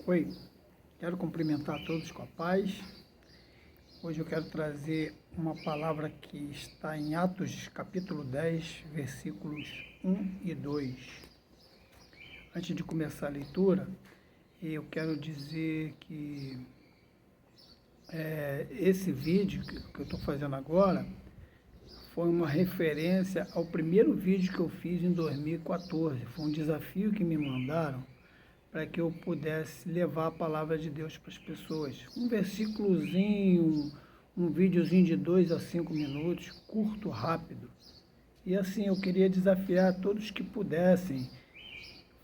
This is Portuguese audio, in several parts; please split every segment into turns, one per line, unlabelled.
Oi, quero cumprimentar todos com a paz. Hoje eu quero trazer uma palavra que está em Atos capítulo 10, versículos 1 e 2. Antes de começar a leitura, eu quero dizer que esse vídeo que eu estou fazendo agora foi uma referência ao primeiro vídeo que eu fiz em 2014. Foi um desafio que me mandaram para que eu pudesse levar a palavra de Deus para as pessoas. Um versículozinho, um videozinho de 2 a 5 minutos, curto, rápido. E assim, eu queria desafiar todos que pudessem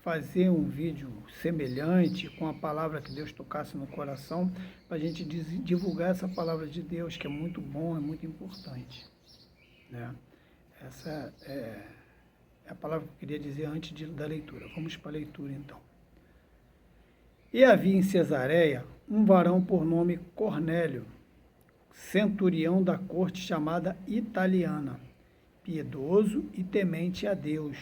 fazer um vídeo semelhante, com a palavra que Deus tocasse no coração, para a gente divulgar essa palavra de Deus, que é muito bom, é muito importante, né? Essa é a palavra que eu queria dizer antes da leitura. Vamos para a leitura, então. E havia em Cesareia um varão por nome Cornélio, centurião da corte chamada Italiana, piedoso e temente a Deus,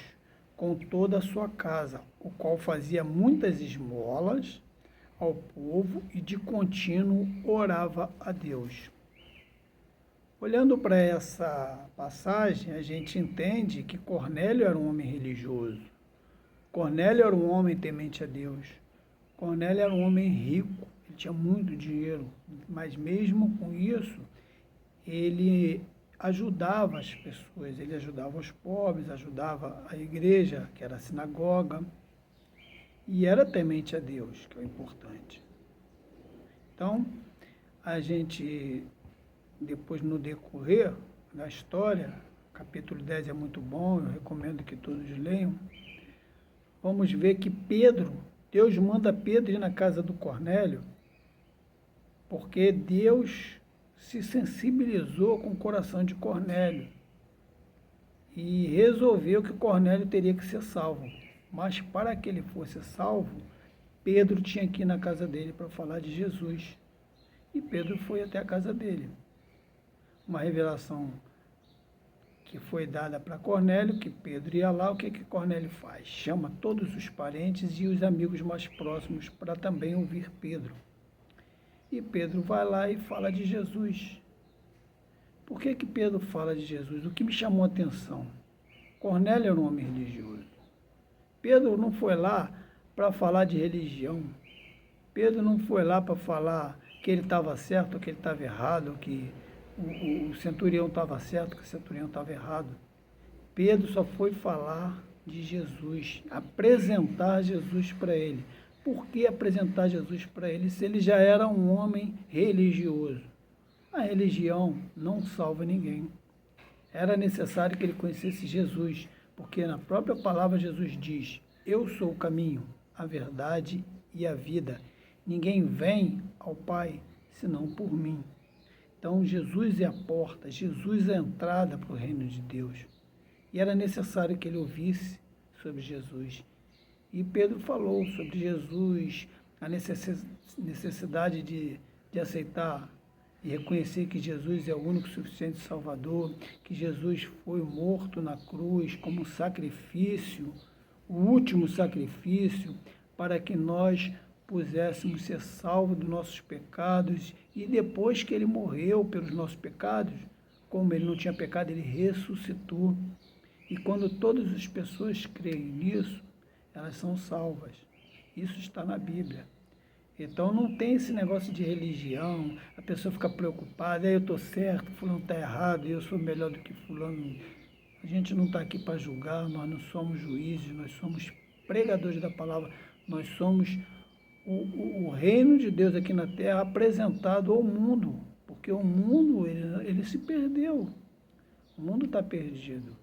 com toda a sua casa, o qual fazia muitas esmolas ao povo e de contínuo orava a Deus. Olhando para essa passagem, a gente entende que Cornélio era um homem religioso. Cornélio era um homem temente a Deus. Cornélio era um homem rico, ele tinha muito dinheiro, mas mesmo com isso, ele ajudava as pessoas, ele ajudava os pobres, ajudava a igreja, que era a sinagoga, e era temente a Deus, que é o importante. Então, a gente, depois no decorrer da história, capítulo 10 é muito bom, eu recomendo que todos leiam, vamos ver que Deus manda Pedro ir na casa do Cornélio, porque Deus se sensibilizou com o coração de Cornélio e resolveu que Cornélio teria que ser salvo. Mas para que ele fosse salvo, Pedro tinha que ir na casa dele para falar de Jesus. E Pedro foi até a casa dele. Uma revelação que foi dada para Cornélio, que Pedro ia lá, o que Cornélio faz? Chama todos os parentes e os amigos mais próximos para também ouvir Pedro. E Pedro vai lá e fala de Jesus. Por que Pedro fala de Jesus? O que me chamou a atenção? Cornélio era um homem religioso. Pedro não foi lá para falar de religião. Pedro não foi lá para falar que ele estava certo ou que ele estava errado, que o centurião estava certo, que o centurião estava errado. Pedro só foi falar de Jesus, apresentar Jesus para ele. Por que apresentar Jesus para ele se ele já era um homem religioso? A religião não salva ninguém. Era necessário que ele conhecesse Jesus, porque na própria palavra Jesus diz: eu sou o caminho, a verdade e a vida. Ninguém vem ao Pai senão por mim. Então, Jesus é a porta, Jesus é a entrada para o reino de Deus. E era necessário que ele ouvisse sobre Jesus. E Pedro falou sobre Jesus, a necessidade de aceitar e reconhecer que Jesus é o único suficiente Salvador, que Jesus foi morto na cruz como sacrifício, o último sacrifício, para que nós pudéssemos ser salvos dos nossos pecados, e depois que ele morreu pelos nossos pecados, como ele não tinha pecado, ele ressuscitou. E quando todas as pessoas creem nisso, elas são salvas. Isso está na Bíblia. Então não tem esse negócio de religião, a pessoa fica preocupada, eu estou certo, fulano está errado, eu sou melhor do que fulano. A gente não está aqui para julgar, nós não somos juízes, nós somos pregadores da palavra, nós somos o reino de Deus aqui na terra apresentado ao mundo, porque o mundo ele se perdeu, o mundo está perdido,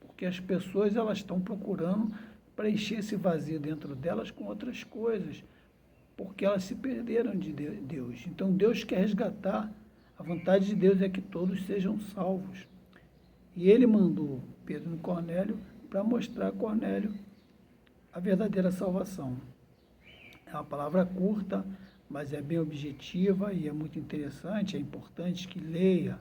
porque as pessoas elas estão procurando preencher esse vazio dentro delas com outras coisas, porque elas se perderam de Deus. Então Deus quer resgatar, a vontade de Deus é que todos sejam salvos. E ele mandou Pedro e Cornélio para mostrar a Cornélio a verdadeira salvação. É uma palavra curta, mas é bem objetiva e é muito interessante, é importante que leia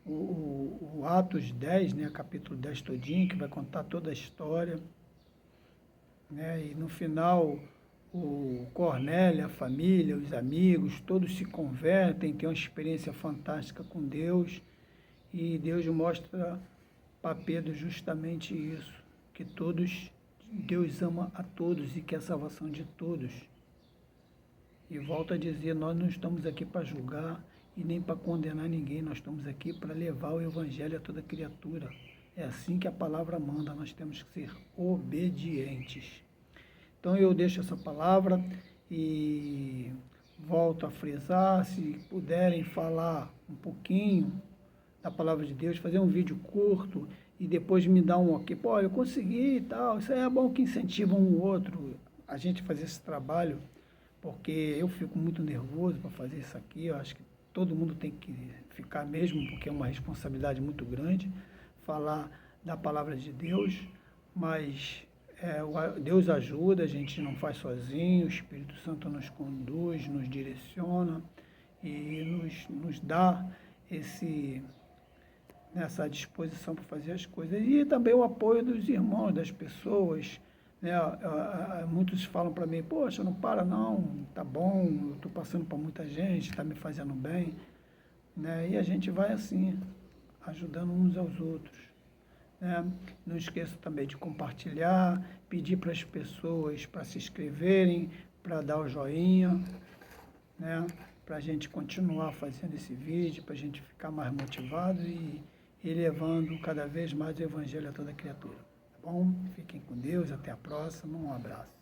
o Atos 10, né, capítulo 10 todinho, que vai contar toda a história, né, e no final o Cornélio, a família, os amigos, todos se convertem, têm uma experiência fantástica com Deus, e Deus mostra para Pedro justamente isso, que Deus ama a todos e quer a salvação de todos. E volto a dizer, nós não estamos aqui para julgar e nem para condenar ninguém, nós estamos aqui para levar o Evangelho a toda criatura. É assim que a palavra manda, nós temos que ser obedientes. Então eu deixo essa palavra e volto a frisar, se puderem falar um pouquinho da palavra de Deus, fazer um vídeo curto e depois me dar um ok. Pô, eu consegui e tal, isso aí é bom que incentiva um ou outro a gente fazer esse trabalho, porque eu fico muito nervoso para fazer isso aqui, eu acho que todo mundo tem que ficar mesmo, porque é uma responsabilidade muito grande, falar da palavra de Deus, mas Deus ajuda, a gente não faz sozinho, o Espírito Santo nos conduz, nos direciona e nos dá essa disposição para fazer as coisas. E também o apoio dos irmãos, das pessoas, né? Muitos falam para mim, poxa, não para não, tá bom, eu estou passando para muita gente, está me fazendo bem, né? E a gente vai assim, ajudando uns aos outros, né? Não esqueça também de compartilhar, pedir para as pessoas para se inscreverem, para dar o joinha, né? Para a gente continuar fazendo esse vídeo, para a gente ficar mais motivado e levando cada vez mais o Evangelho a toda criatura. Tá bom? Fiquem com Deus, até a próxima, um abraço.